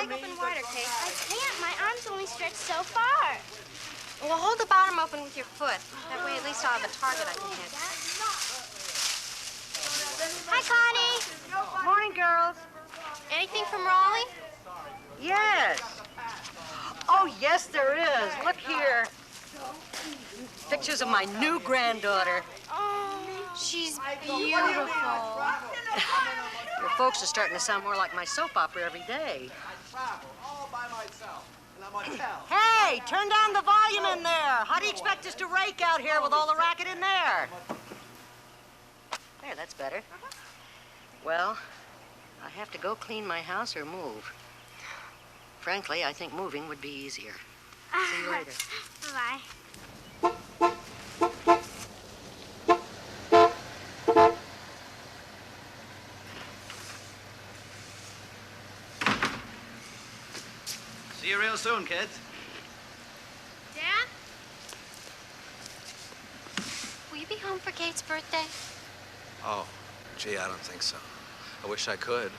leg open wider, Kate. I can't. My arm's only stretched so far. Well, hold the bottom open with your foot. That way, at least I'll have a target I can hit. Hi, Connie. Morning, girls. Anything from Raleigh? Yes. Oh, yes, there is. Look here. Pictures of my new granddaughter. Oh, she's beautiful. Your folks are starting to sound more like my soap opera every day. All by myself. And I'm on town. Hey, turn down the volume in there. How do you expect us to rake out here with all the racket in there? There, that's better. Well, I have to go clean my house or move. Frankly, I think moving would be easier. See you later. Bye. See you real soon, kids. Dad? Will you be home for Kate's birthday? Oh, gee, I don't think so. I wish I could.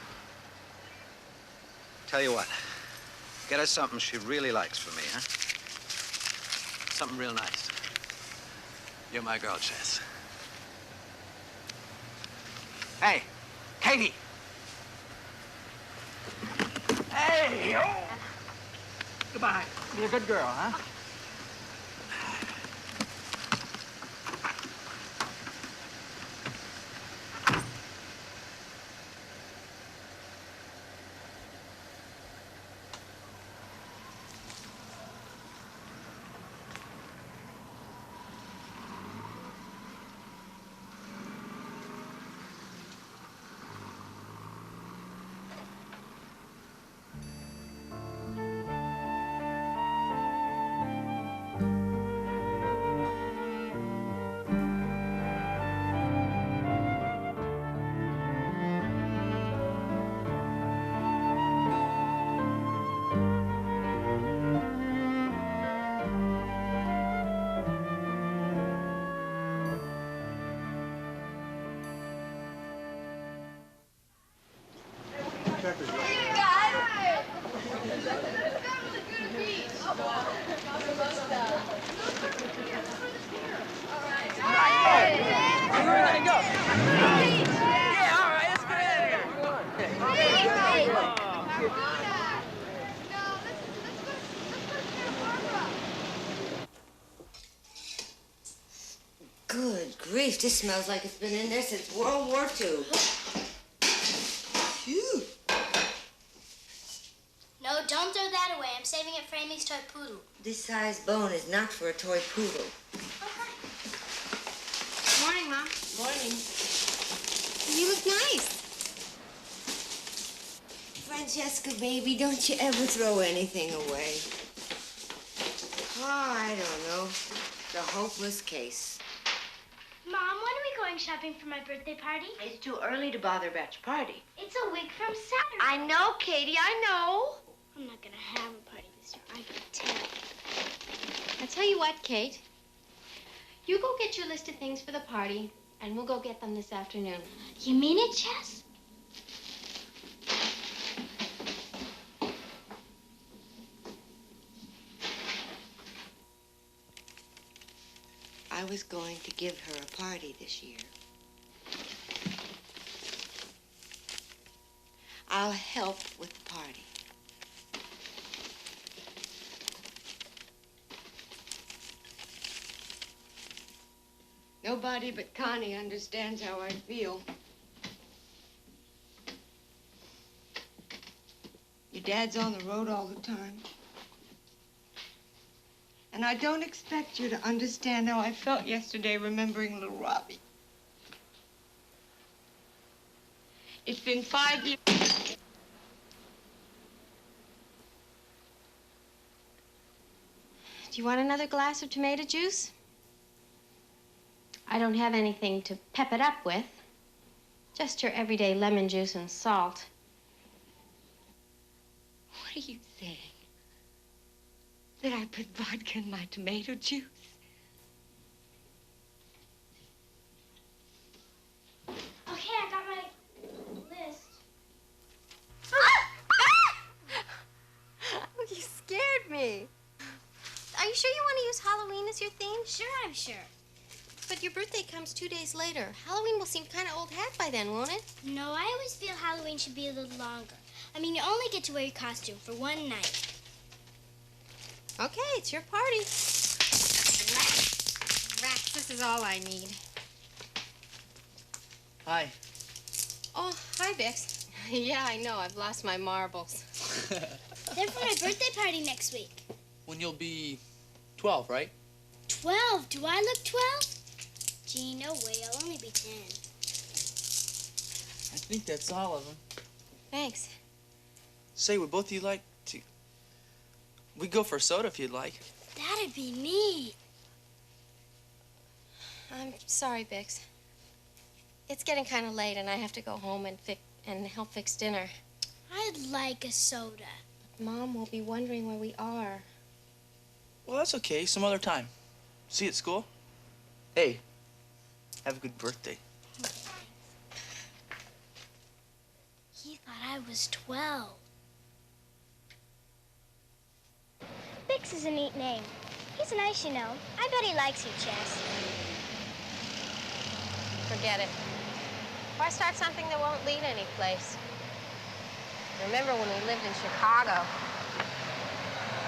Tell you what. Get her something she really likes for me, huh? Something real nice. You're my girl, Chess. Hey, Katie. Hey, oh. Goodbye. Be a good girl, huh? Good grief, this smells like it's been in there since World War II. Phew. No, don't throw that away. I'm saving it for Amy's toy poodle. This size bone is not for a toy poodle. Morning, Mom. Morning. You look nice. Francesca, baby, don't you ever throw anything away. Oh, I don't know. It's a hopeless case. Mom, when are we going shopping for my birthday party? It's too early to bother about your party. It's a week from Saturday. I know, Katie, I know. I'm not gonna have a party this year. I can tell. I tell you what, Kate. You go get your list of things for the party, and we'll go get them this afternoon. You mean it, Jess? I was going to give her a party this year. I'll help with the party. Nobody but Connie understands how I feel. Your dad's on the road all the time. And I don't expect you to understand how I felt yesterday remembering little Robbie. It's been 5 years. Do you want another glass of tomato juice? I don't have anything to pep it up with. Just your everyday lemon juice and salt. What are you saying? That I put vodka in my tomato juice? Okay, I got my list. suppose Halloween is your theme? Sure, I'm sure. But your birthday comes 2 days later. Halloween will seem kind of old hat by then, won't it? No, I always feel Halloween should be a little longer. I mean, you only get to wear your costume for one night. Okay, it's your party. Rats, this is all I need. Hi. Oh, hi, Bix. Yeah, I know. I've lost my marbles. They're for my birthday party next week. When you'll be 12, right? 12? Do I look 12? Gee, no way. I'll only be 10. I think that's all of them. Thanks. Say, would both of you like to... We'd go for a soda if you'd like. That'd be neat. I'm sorry, Bix. It's getting kind of late, and I have to go home and help fix dinner. I'd like a soda. Mom will be wondering where we are. Well, that's okay. Some other time. See you at school? Hey, have a good birthday. He thought I was 12. Bix is a neat name. He's nice, you know. I bet he likes you, Chess. Forget it. Why start something that won't lead anyplace? Remember when we lived in Chicago?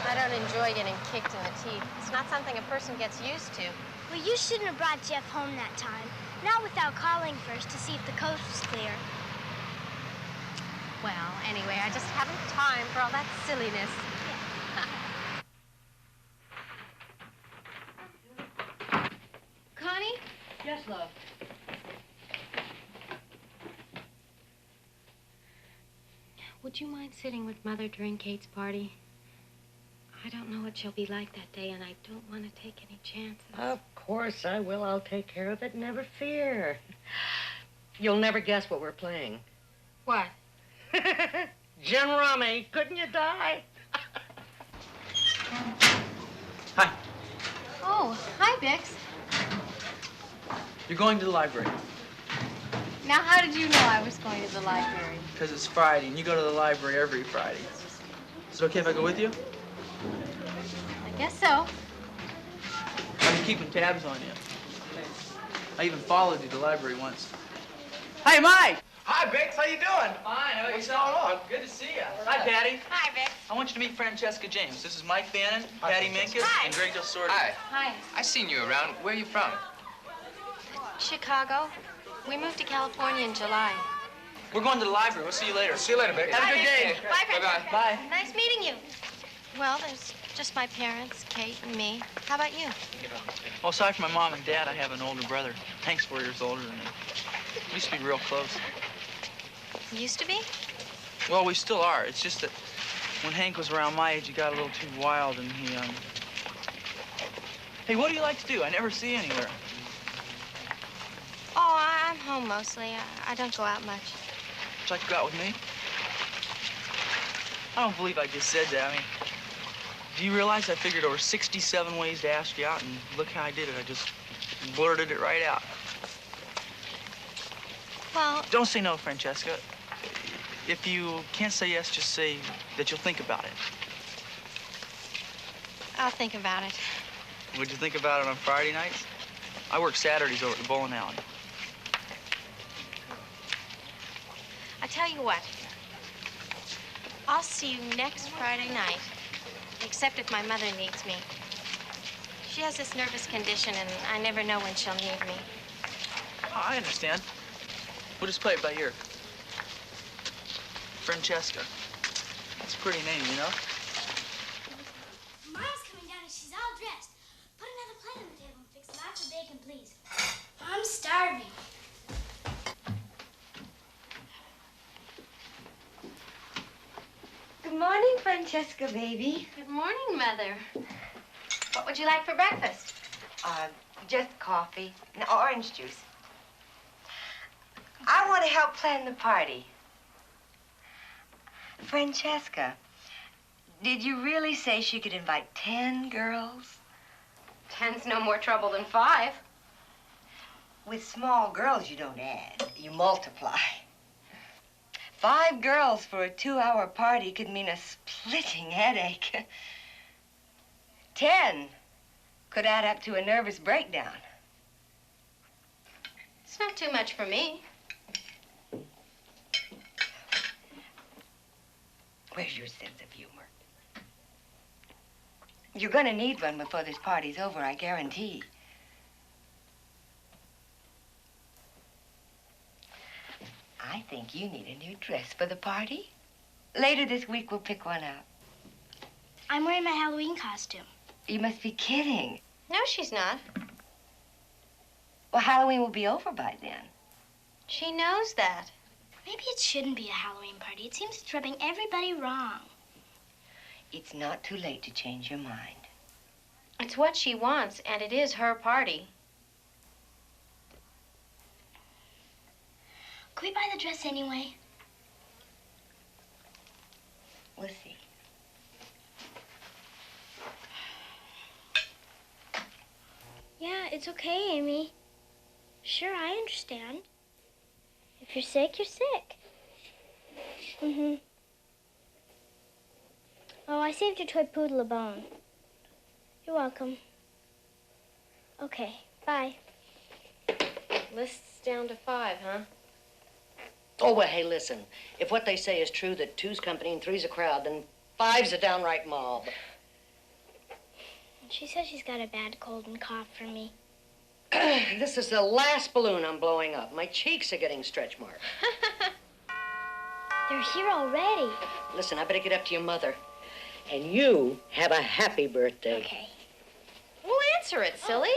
I don't enjoy getting kicked in the teeth. It's not something a person gets used to. Well, you shouldn't have brought Jeff home that time. Not without calling first to see if the coast was clear. Well, anyway, I just haven't time for all that silliness. Connie? Yes, love. Would you mind sitting with Mother during Kate's party? I don't know what she'll be like that day, and I don't want to take any chances. Of course I will. I'll take care of it. Never fear. You'll never guess what we're playing. What? Gin rummy. Couldn't you die? Hi. Oh, hi, Bix. You're going to the library. Now, how did you know I was going to the library? Because it's Friday, and you go to the library every Friday. Is it okay if I go with you? I guess so. I've been keeping tabs on you. I even followed you to the library once. Hey, Mike! Hi, Bix. How you doing? Fine. How are What's you? going on? Good to see you. Hi, Patty. Hi, Bix. I want you to meet Francesca James. This is Mike Bannon, Hi, Patty Francesca. Minkus, Hi. and Greg Del Sordo. Hi. Hi. I seen you around. Where are you from? Chicago. We moved to California in July. We're going to the library. We'll see you later. See you later, Bix. Have a good day. Bye, Bye-bye. Bye. Nice meeting you. Well, there's just my parents, Kate, and me. How about you? Well, aside from my mom and dad, I have an older brother. Hank's 4 years older than me. We used to be real close. Used to be? Well, we still are. It's just that when Hank was around my age, he got a little too wild, and he, Hey, what do you like to do? I never see you anywhere. Oh, I'm home mostly. I don't go out much. Would you like to go out with me? I don't believe I just said that. I mean, do you realize I figured over 67 ways to ask you out, and look how I did it. I just blurted it right out. Well, Don't say no, Francesca. If you can't say yes, just say that you'll think about it. I'll think about it. Would you think about it on Friday nights? I work Saturdays over at the bowling alley. I tell you what. I'll see you next Friday night, except if my mother needs me. She has this nervous condition, and I never know when she'll need me. Oh, I understand. We'll just play it by ear. Francesca. That's a pretty name, you know? Mom's coming down and she's all dressed. Put another plate on the table and fix lots of bacon, please. I'm starving. Good morning, Francesca, baby. Good morning, Mother. What would you like for breakfast? Just coffee and orange juice. I want to help plan the party. Francesca, did you really say she could invite 10 girls? 10's no more trouble than 5. With small girls, you don't add, you multiply. 5 girls for a 2-hour party could mean a splitting headache. 10. Could add up to a nervous breakdown. It's not too much for me. Where's your sense of humor? You're gonna need one before this party's over, I guarantee. I think you need a new dress for the party. Later this week, we'll pick one out. I'm wearing my Halloween costume. You must be kidding. No, she's not. Well, Halloween will be over by then. She knows that. Maybe it shouldn't be a Halloween party. It seems it's rubbing everybody wrong. It's not too late to change your mind. It's what she wants, and it is her party. Could we buy the dress anyway? We'll see. Yeah, it's okay, Amy. Sure, I understand. If you're sick, you're sick. Mm-hmm. Oh, I saved your toy poodle a bone. You're welcome. Okay, bye. List's down to 5, huh? Oh, well, hey, listen. If what they say is true, that 2's company and 3's a crowd, then 5's a downright mob. She says she's got a bad cold and cough for me. This is the last balloon I'm blowing up. My cheeks are getting stretch marks. They're here already. Listen, I better get up to your mother. And you have a happy birthday. Okay. We'll answer it, silly.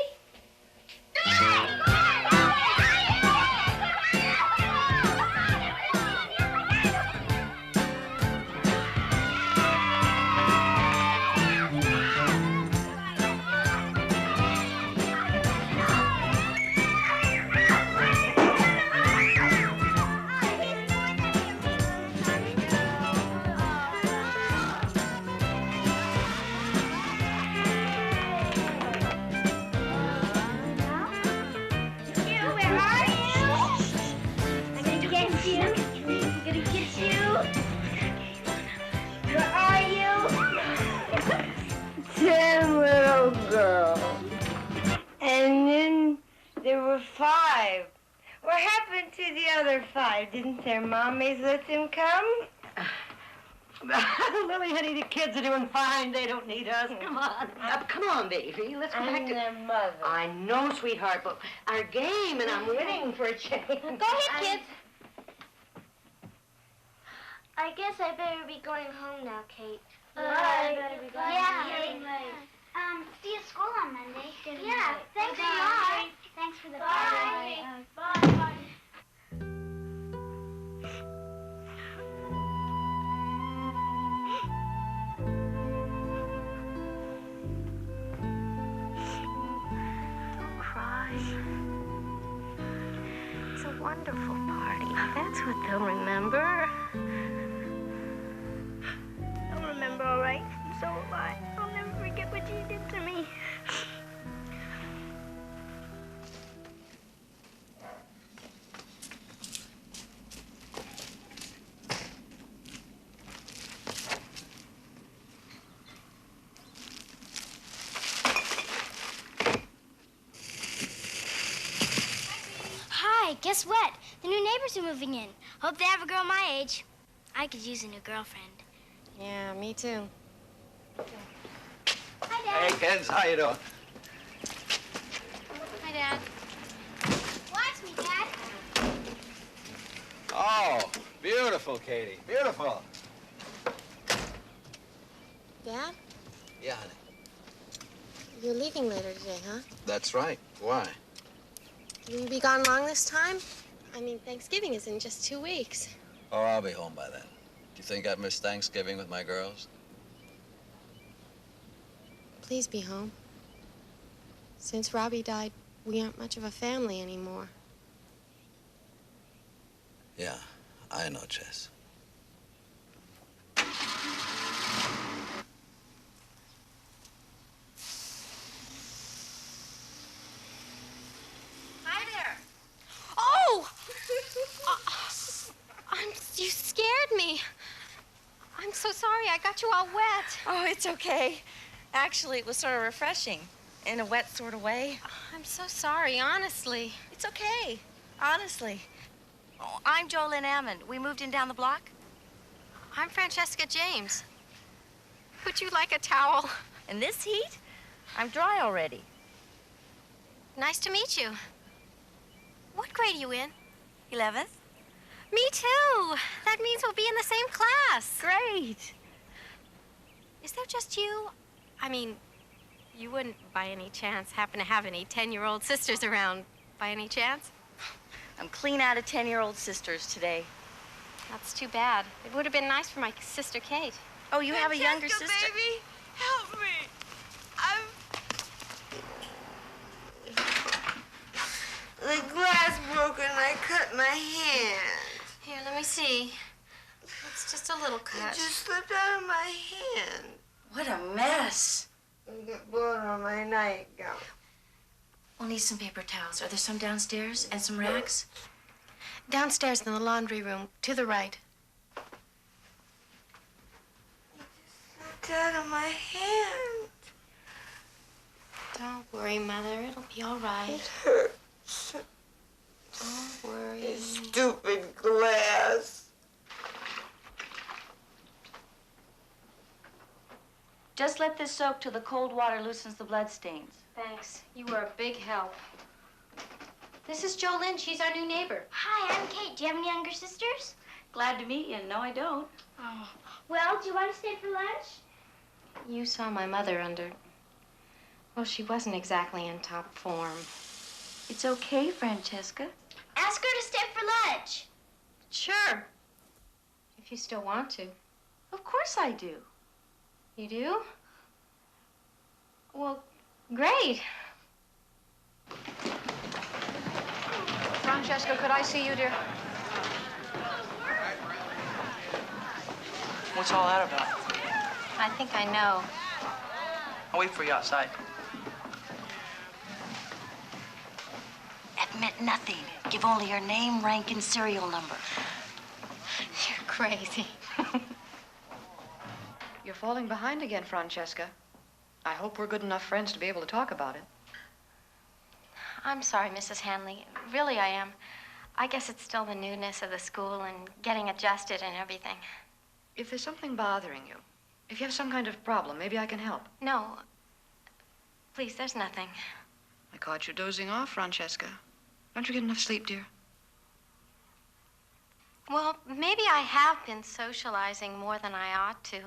Ten little girls. And then there were 5. What happened to the other 5? Didn't their mommies let them come? Lily, honey, the kids are doing fine. They don't need us. Come on. Come on, baby. Let's go back to their mother. I know, sweetheart, but our game, and I'm winning for a change. Go ahead, kids. I guess I better be going home now, Kate. I better be going. Yeah. Getting late. See you at school on Monday. Yeah, Thanks a bye. lot. Thanks for the Bye. party. Bye. Don't cry. It's a wonderful party. That's what they'll remember. I'll remember, all right. So will I. I'll never forget what you did to me. Hi, guess what? The new neighbors are moving in. Hope they have a girl my age. I could use a new girlfriend. Yeah, me too. Hi, Dad. Hey, kids, how you doing? Hi, Dad. Watch me, Dad. Oh, beautiful, Katie. Beautiful. Dad, Yeah, honey. you're leaving later today, huh? That's right. Why? Will you be gone long this time? I mean, Thanksgiving is in just 2 weeks. Oh, I'll be home by then. Do you think I'd miss Thanksgiving with my girls? Please be home. Since Robbie died, we aren't much of a family anymore. Yeah, I know, Jess. Hi there. Oh! You scared me. I'm so sorry. I got you all wet. Oh, it's okay. Actually, it was sort of refreshing. in a wet sort of way. I'm so sorry, honestly. It's okay, honestly. Oh, I'm Jolynn Ammond. We moved in down the block. I'm Francesca James. Would you like a towel? In this heat? I'm dry already. Nice to meet you. What grade are you in? 11th? Me too. That means we'll be in the same class. Great. Is there just you? I mean, you wouldn't by any chance happen to have any 10-year-old sisters around by any chance? I'm clean out of 10-year-old sisters today. That's too bad. It would have been nice for my sister Kate. Oh, you have a younger sister? Baby, help me. The glass broke and I cut my hand. Here, let me see. It's just a little cut. It just slipped out of my hand. What a mess. It got blood on my nightgown. We'll need some paper towels. Are there some downstairs and some rags? Downstairs in the laundry room, to the right. It slipped out of my hand. Don't worry, Mother. It'll be all right. It hurts. Don't worry. This stupid glass. Just let this soak till the cold water loosens the blood stains. Thanks. You were a big help. This is Jolynn. She's our new neighbor. Hi, I'm Kate. Do you have any younger sisters? Glad to meet you. No, I don't. Oh. Well, do you want to stay for lunch? You saw my mother under... Well, she wasn't exactly in top form. It's okay, Francesca. Ask her to stay for lunch. Sure. If you still want to. Of course I do. You do? Well, great. Francesca, could I see you, dear? What's all that about? I think I know. I'll wait for you outside. That meant nothing. Give only your name, rank, and serial number. You're crazy. You're falling behind again, Francesca. I hope we're good enough friends to be able to talk about it. I'm sorry, Mrs. Hanley. Really, I am. I guess it's still the newness of the school and getting adjusted and everything. If there's something bothering you, if you have some kind of problem, maybe I can help. No. Please, there's nothing. I caught you dozing off, Francesca. Don't you get enough sleep, dear? Well, maybe I have been socializing more than I ought to.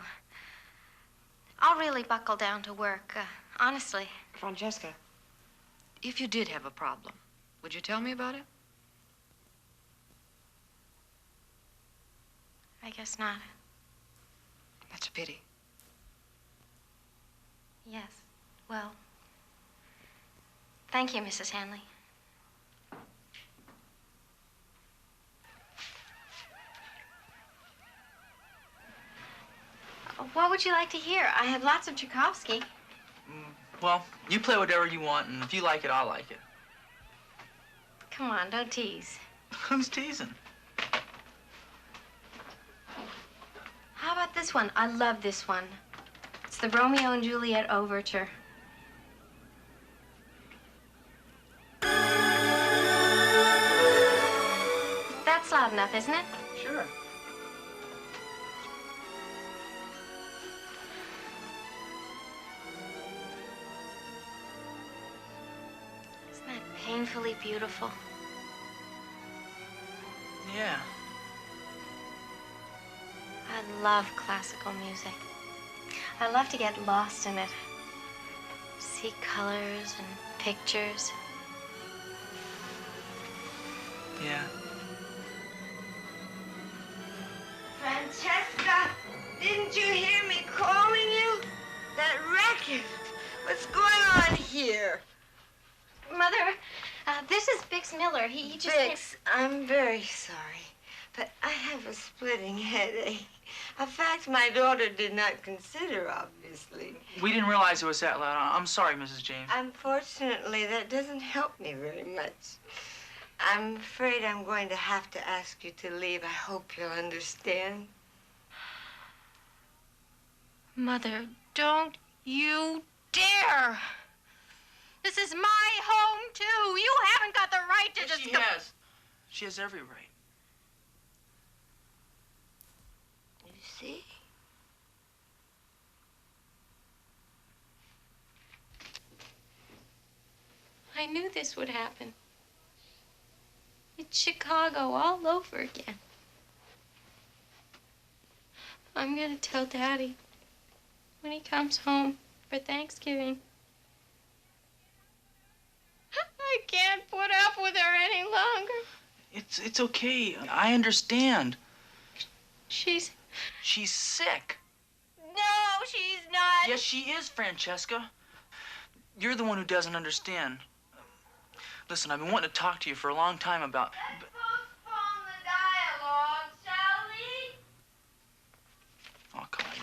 I'll really buckle down to work, honestly. Francesca, if you did have a problem, would you tell me about it? I guess not. That's a pity. Yes. Well, thank you, Mrs. Hanley. What would you like to hear? I have lots of Tchaikovsky. Well, you play whatever you want, and if you like it, I'll like it. Come on, don't tease. Who's teasing? How about this one? I love this one. It's the Romeo and Juliet Overture. That's loud enough, isn't it? Sure. Isn't that painfully beautiful? Yeah. I love classical music. I love to get lost in it. See colors and pictures. Yeah. Francesca, didn't you hear me calling you? That racket. What's going on here? Mother, this is Bix Miller. He just... Bix, I'm very sorry, but I have a splitting headache. A fact my daughter did not consider, obviously. We didn't realize it was that loud. I'm sorry, Mrs. James. Unfortunately, that doesn't help me very much. I'm afraid I'm going to have to ask you to leave. I hope you'll understand. Mother, don't you dare! This is my home, too. You haven't got the right to Yes, just... she has. She has every right. You see? I knew this would happen. It's Chicago all over again. I'm gonna tell Daddy when he comes home for Thanksgiving. I can't put up with her any longer. It's okay. I understand. She's sick. No, she's not. Yes, she is, Francesca. You're the one who doesn't understand. Listen, I've been wanting to talk to you for a long time about... Let's postpone the dialogue, shall we? I'll call you.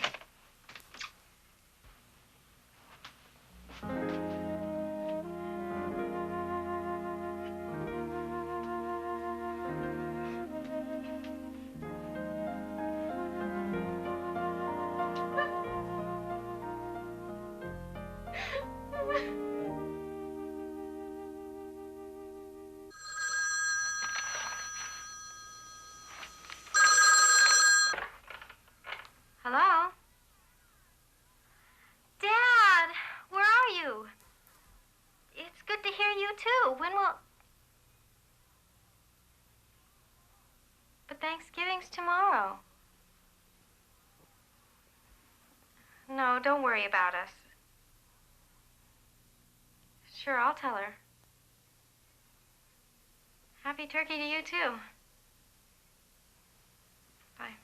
Hello? Dad, where are you? It's good to hear you, too. When will... But Thanksgiving's tomorrow. No, don't worry about us. Sure, I'll tell her. Happy turkey to you, too. Bye.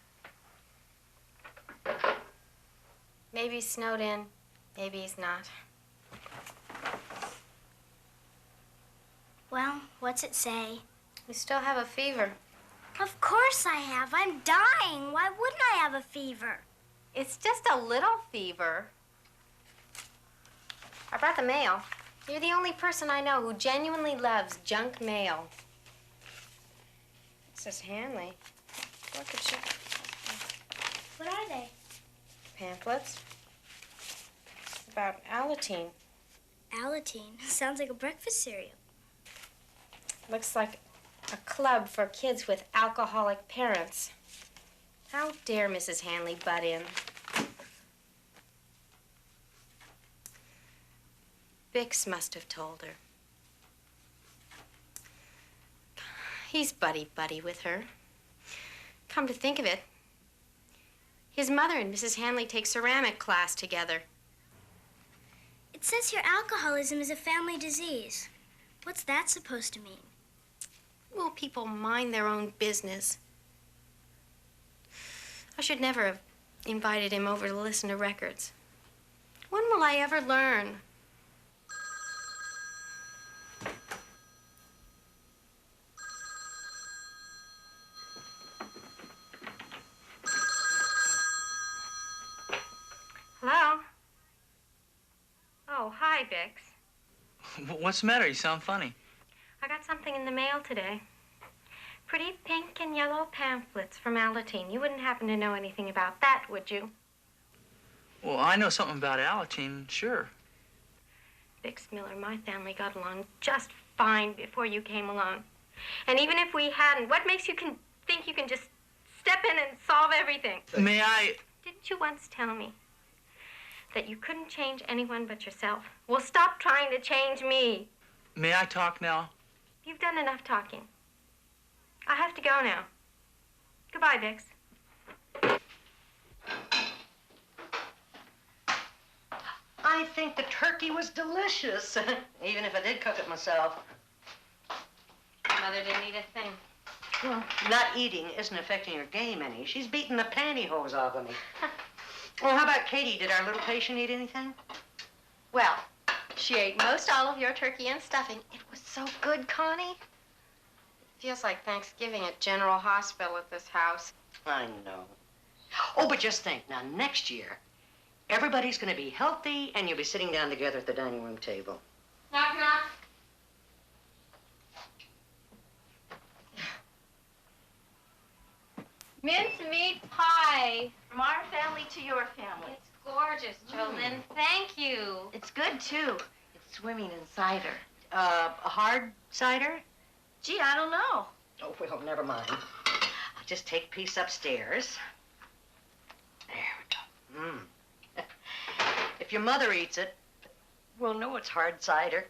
Maybe he's snowed in. Maybe he's not. Well, what's it say? You still have a fever. Of course I have. I'm dying. Why wouldn't I have a fever? It's just a little fever. I brought the mail. You're the only person I know who genuinely loves junk mail. Mrs. Hanley. Look at you. What are they? Pamphlets. About Alateen. Alateen. Sounds like a breakfast cereal. Looks like a club for kids with alcoholic parents. How dare Mrs. Hanley butt in? Bix must have told her. He's buddy-buddy with her. Come to think of it, his mother and Mrs. Hanley take ceramic class together. It says here alcoholism is a family disease. What's that supposed to mean? Will people mind their own business? I should never have invited him over to listen to records. When will I ever learn? Hello? Oh, hi, Bix. What's the matter? You sound funny. I got something in the mail today. Pretty pink and yellow pamphlets from Alateen. You wouldn't happen to know anything about that, would you? Well, I know something about Alateen, sure. Bix Miller, my family got along just fine before you came along. And even if we hadn't, what makes you think you can just step in and solve everything? May I... Didn't you once tell me that you couldn't change anyone but yourself? Well, stop trying to change me. May I talk now? You've done enough talking. I have to go now. Goodbye, Bix. I think the turkey was delicious, even if I did cook it myself. Mother didn't eat a thing. Well, not eating isn't affecting her game any. She's beating the pantyhose off of me. Well, how about Katie? Did our little patient eat anything? Well, she ate most all of your turkey and stuffing. It was so good, Connie. Feels like Thanksgiving at General Hospital at this house. I know. Oh, but just think, now next year, everybody's going to be healthy and you'll be sitting down together at the dining room table. Knock, knock. Mincemeat pie. From our family to your family. It's gorgeous, Jolyn. Thank you. It's good, too. It's swimming in cider. A hard cider? Gee, I don't know. Oh, well, never mind. I'll just take a piece upstairs. There we go. If your mother eats it, we'll know it's hard cider.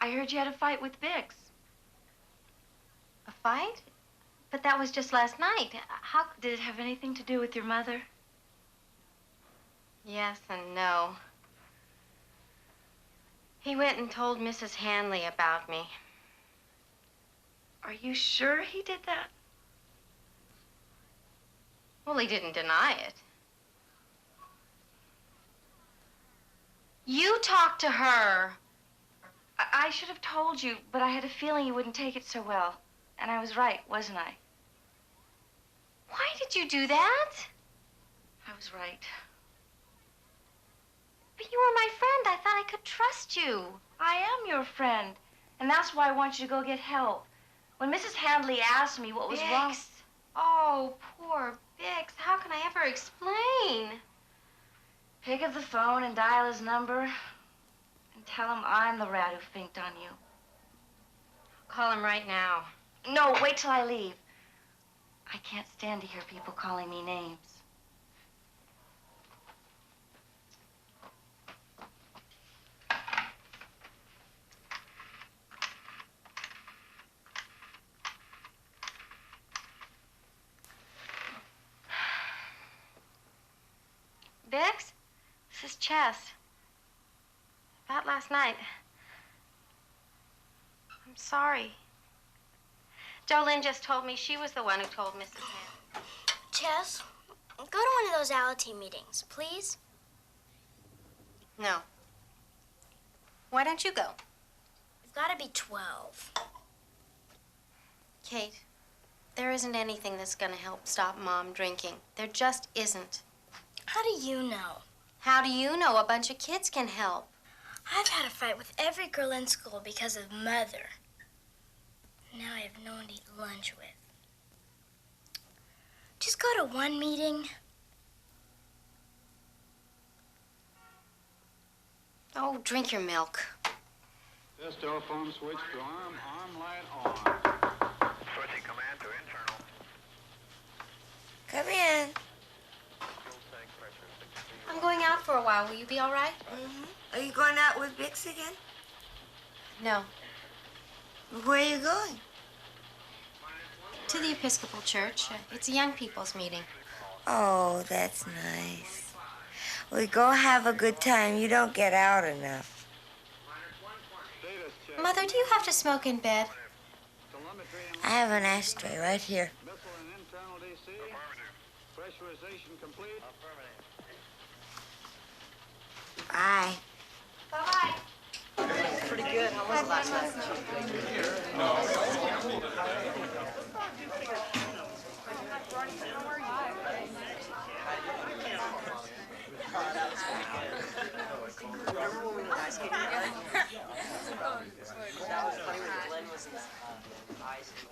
I heard you had a fight with Bix. A fight? But that was just last night. How... Did it have anything to do with your mother? Yes and no. He went and told Mrs. Hanley about me. Are you sure he did that? Well, he didn't deny it. You talked to her. I should have told you, but I had a feeling you wouldn't take it so well. And I was right, wasn't I? Why did you do that? I was right. But you were my friend. I thought I could trust you. I am your friend, and that's why I want you to go get help. When Mrs. Handley asked me what was wrong... Bix. Oh, poor Bix. How can I ever explain? Pick up the phone and dial his number and tell him I'm the rat who finked on you. Call him right now. No, wait till I leave. I can't stand to hear people calling me names. Bix? This is Chess. About last night. I'm sorry. Jolene just told me she was the one who told Mrs. Hanley. Chess, go to one of those ALA meetings, please. No. Why don't you go? We've got to be 12. Kate, there isn't anything that's going to help stop Mom drinking. There just isn't. How do you know? How do you know a bunch of kids can help? I've had a fight with every girl in school because of Mother. Now I have no one to eat lunch with. Just go to one meeting. Oh, drink your milk. This telephone switch to arm light on. Switching command to internal. Come in. I'm going out for a while. Will you be all right? Are you going out with Bix again? No. Where are you going? To the Episcopal Church. It's a young people's meeting. Oh, that's nice. Well, go have a good time. You don't get out enough. Mother, do you have to smoke in bed? I have an ashtray right here. Missile and internal DC. Pressurization complete. Bye. Bye-bye. Pretty good. How was it last night?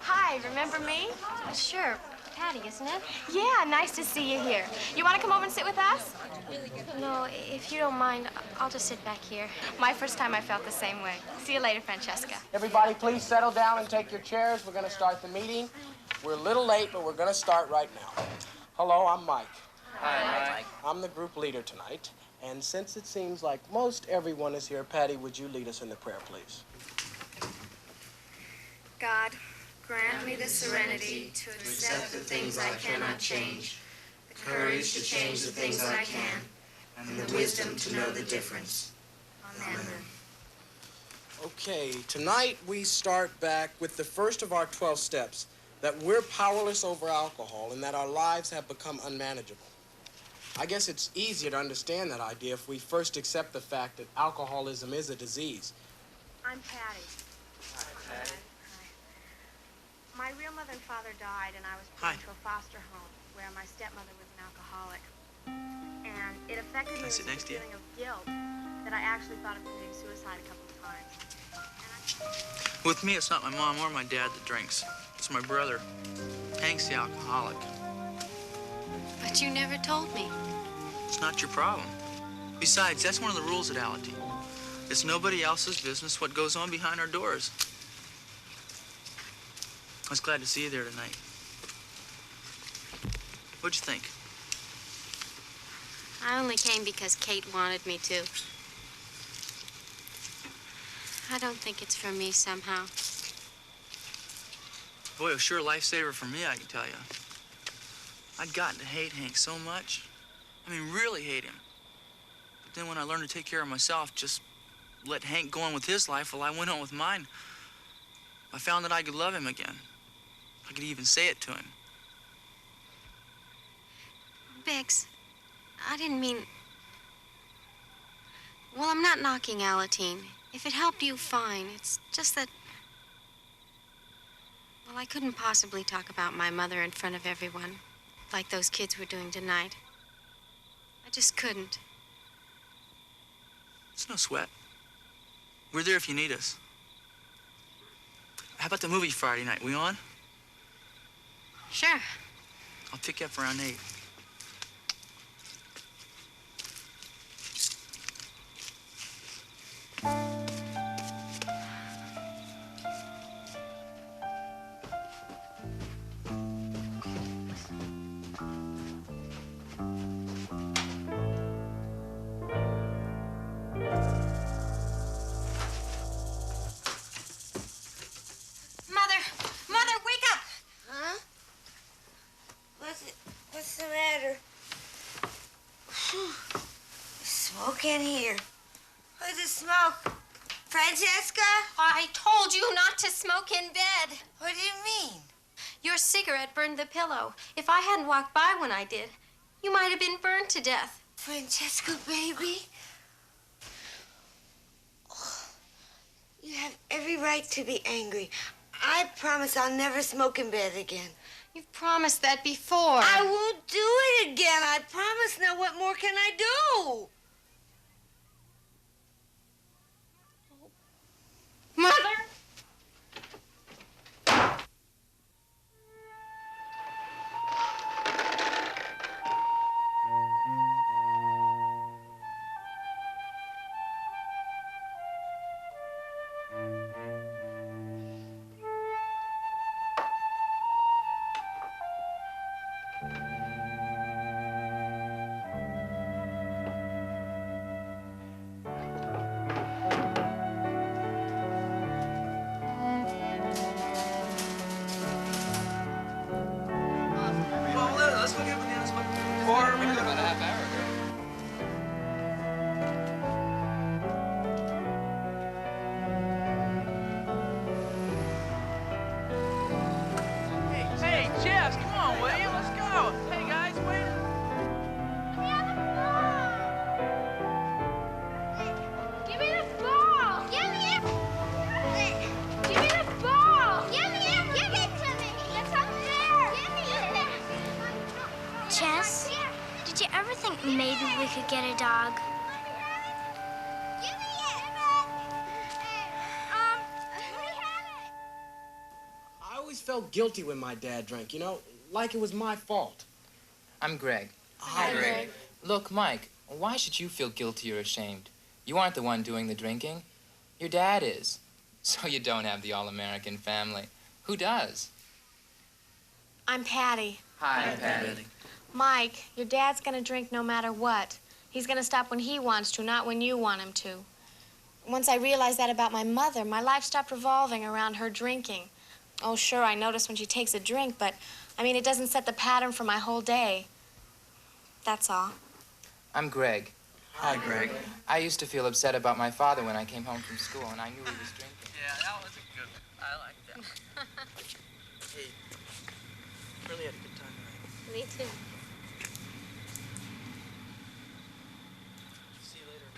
Hi, remember me? Sure. Patty, isn't it? Yeah, nice to see you here. You want to come over and sit with us? No, if you don't mind, I'll just sit back here. My first time I felt the same way. See you later, Francesca. Everybody, please settle down and take your chairs. We're going to start the meeting. We're a little late, but we're going to start right now. Hello, I'm Mike. Hi, Mike. I'm the group leader tonight. And since it seems like most everyone is here, Patty, would you lead us in the prayer, please? God, grant me the serenity to accept the things I cannot change, the courage to change the things I can, and the wisdom to know the difference. Amen. Okay, tonight we start back with the first of our 12 steps, that we're powerless over alcohol and that our lives have become unmanageable. I guess it's easier to understand that idea if we first accept the fact that alcoholism is a disease. I'm Patty. Hi, Patty. My real mother and father died, and I was put into a foster home where my stepmother was an alcoholic. And it affected me with a feeling of guilt that I actually thought of committing suicide a couple of times. With me, it's not my mom or my dad that drinks. It's my brother. Hank's the alcoholic. But you never told me. It's not your problem. Besides, that's one of the rules at Alateen. It's nobody else's business what goes on behind our doors. I was glad to see you there tonight. What'd you think? I only came because Kate wanted me to. I don't think it's for me somehow. Boy, it was sure a lifesaver for me, I can tell you. I'd gotten to hate Hank so much. I mean, really hate him. But then when I learned to take care of myself, just let Hank go on with his life while I went on with mine, I found that I could love him again. I could even say it to him. Bix, I didn't mean... Well, I'm not knocking Alateen. If it helped you, fine. It's just that... Well, I couldn't possibly talk about my mother in front of everyone, like those kids were doing tonight. I just couldn't. It's no sweat. We're there if you need us. How about the movie Friday night? We on? Sure. I'll pick you up around 8. Mother, wake up! Huh? What's the matter? Smoke in here. What's the smoke? Francesca? I told you not to smoke in bed. What do you mean? Your cigarette burned the pillow. If I hadn't walked by when I did, you might have been burned to death. Francesca, baby. Oh, you have every right to be angry. I promise I'll never smoke in bed again. You've promised that before. I won't do it again. I promise. Now, what more can I do? Mother! Hey, Jess, come on, will you? Let's go. Hey, guys, wait. Give me the ball! Give me it! Give me the ball! Give me it! Give it to me! It's up there! Give me it! Jess, did you ever think maybe we could get a dog? Give me it! I always felt guilty when my dad drank, you know, like it was my fault. I'm Greg. Hi, Greg. Look, Mike, why should you feel guilty or ashamed? You aren't the one doing the drinking. Your dad is. So you don't have the all-American family. Who does? I'm Patty. Hi, Patty. Mike, your dad's gonna drink no matter what. He's gonna stop when he wants to, not when you want him to. Once I realized that about my mother, my life stopped revolving around her drinking. Oh, sure, I notice when she takes a drink, but, I mean, it doesn't set the pattern for my whole day. That's all. I'm Greg. Hi, Greg. I used to feel upset about my father when I came home from school, and I knew he was drinking. Yeah, that was a good one. I like that. Hey, really had a good time tonight. Me too. See you later.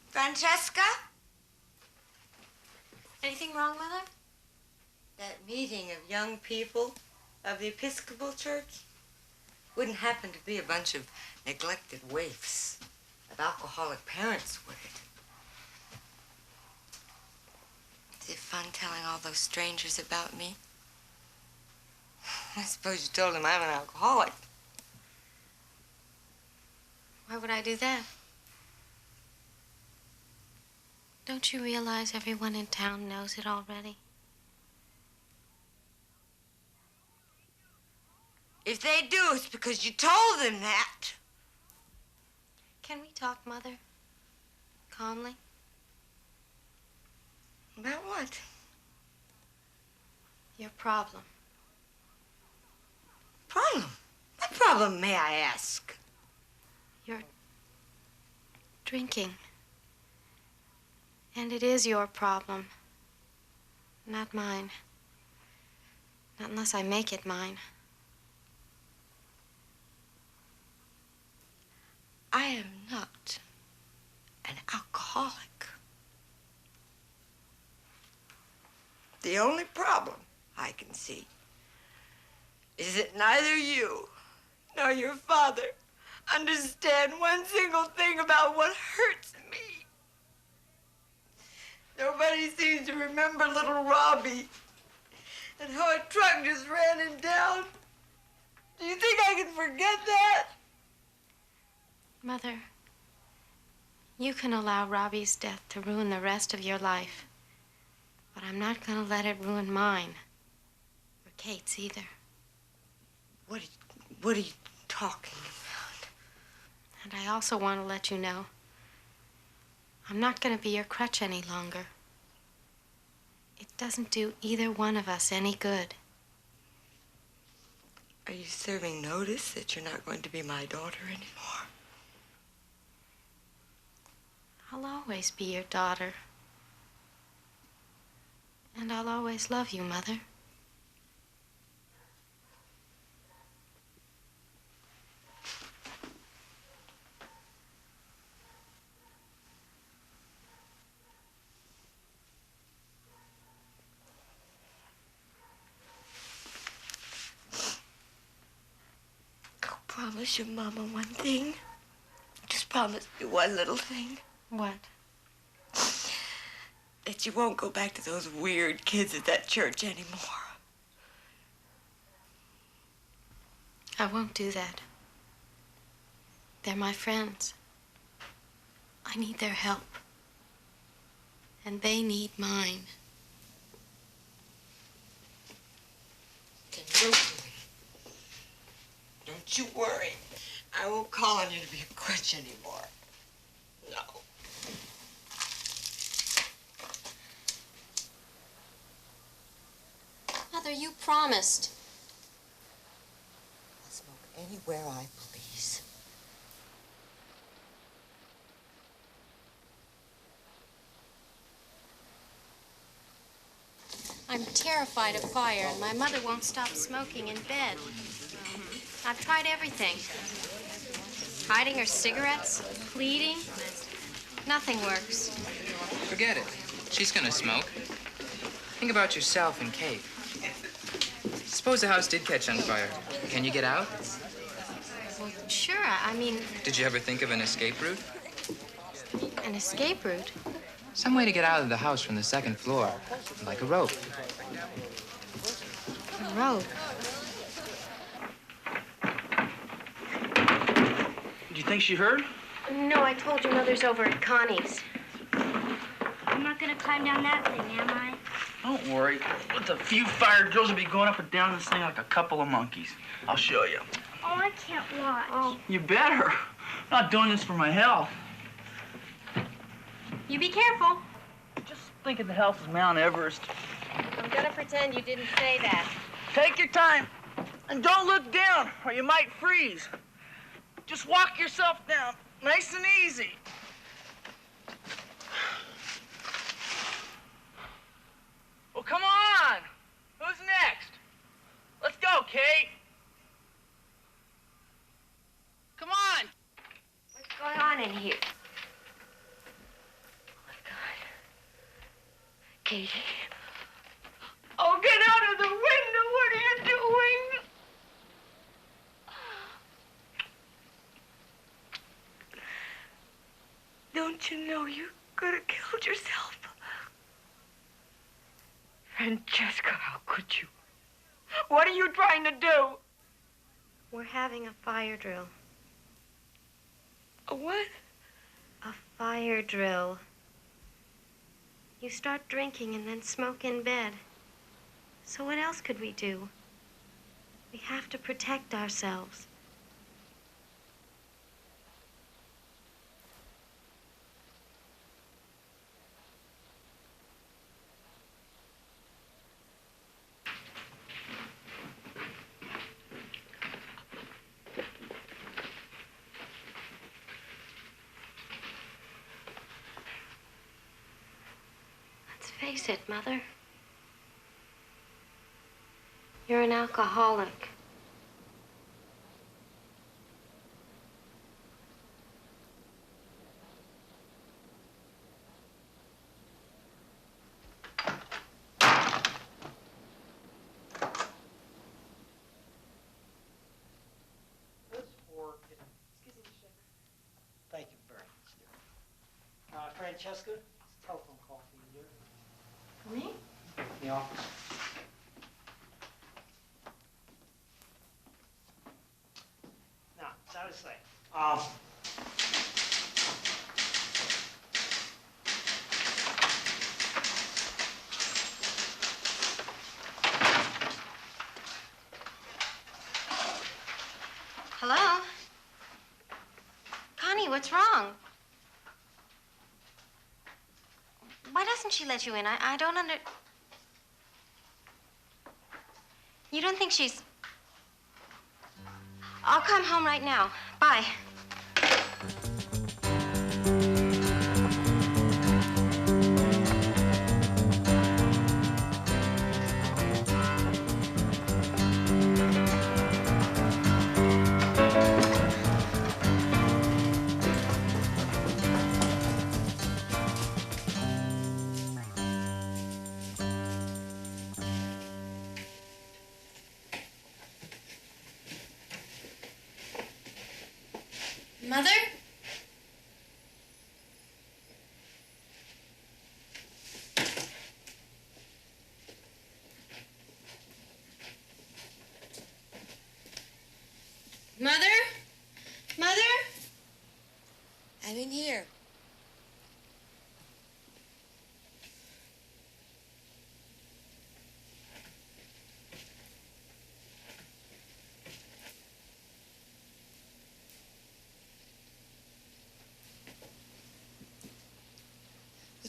Francesca? Anything wrong, Mother? That meeting of young people of the Episcopal Church wouldn't happen to be a bunch of neglected waifs, of alcoholic parents, would it? Is it fun telling all those strangers about me? I suppose you told them I'm an alcoholic. Why would I do that? Don't you realize everyone in town knows it already? If they do, it's because you told them that. Can we talk, Mother? Calmly? About what? Your problem. Problem? What problem, may I ask? You're drinking. And it is your problem, not mine. Not unless I make it mine. I am not an alcoholic. The only problem I can see is that neither you nor your father understand one single thing about what hurts me. Nobody seems to remember little Robbie and how a truck just ran him down. Do you think I can forget that? Mother, you can allow Robbie's death to ruin the rest of your life, but I'm not going to let it ruin mine, or Kate's either. What are you talking about? And I also want to let you know, I'm not going to be your crutch any longer. It doesn't do either one of us any good. Are you serving notice that you're not going to be my daughter anymore? I'll always be your daughter. And I'll always love you, Mother. Promise your mama one thing. Just promise me one little thing. What? That you won't go back to those weird kids at that church anymore. I won't do that. They're my friends. I need their help. And they need mine. Then don't you worry. I won't call on you to be a crutch anymore. No. Mother, you promised. I'll smoke anywhere I please. I'm terrified of fire, and my mother won't stop smoking in bed. I've tried everything. Hiding her cigarettes, pleading. Nothing works. Forget it. She's gonna smoke. Think about yourself and Kate. Suppose the house did catch on fire. Can you get out? Well, sure, I mean... Did you ever think of an escape route? An escape route? Some way to get out of the house from the second floor. Like a rope. A rope? Do you think she heard? No, I told you Mother's over at Connie's. I'm not gonna climb down that thing, am I? Don't worry. With a few fire drills, will be going up and down this thing like a couple of monkeys. I'll show you. Oh, I can't watch. Oh. You better. I'm not doing this for my health. You be careful. Just think of the house as Mount Everest. I'm gonna pretend you didn't say that. Take your time. And don't look down, or you might freeze. Just walk yourself down, nice and easy. Well, come on. Who's next? Let's go, Kate. Come on. What's going on in here? Oh, my God. Katie. Oh, get out of the window. What are you doing? Francesca, how could you? What are you trying to do? We're having a fire drill. A what? A fire drill. You start drinking and then smoke in bed. So what else could we do? We have to protect ourselves. Let's face it, Mother. You're an alcoholic. Thank you very much, dear. Francesca, it's a telephone call for you, dear. For me? In the office. Now, so to say, Hello? Connie, what's wrong? Why doesn't she let you in? I don't You don't think she's... I'll come home right now. Bye. Mother? Mother? Mother? I'm in here.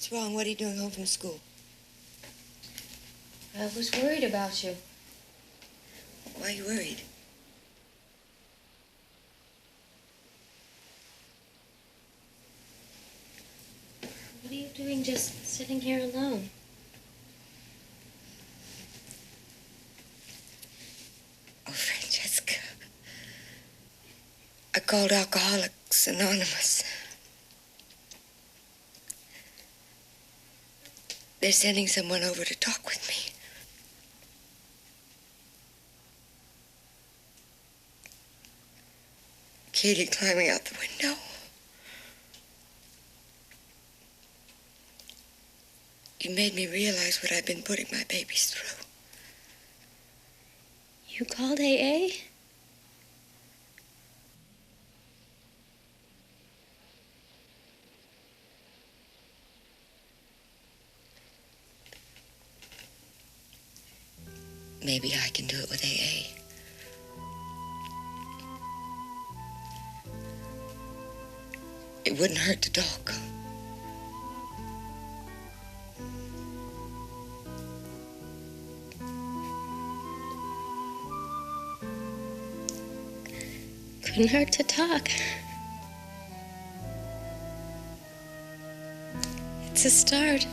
What's wrong? What are you doing home from school? I was worried about you. Why are you worried? What are you doing just sitting here alone? Oh, Francesca. I called Alcoholics Anonymous. They're sending someone over to talk with me. Katie climbing out the window. You made me realize what I've been putting my babies through. You called AA? Maybe I can do it with AA. It wouldn't hurt to talk. Couldn't hurt to talk. It's a start.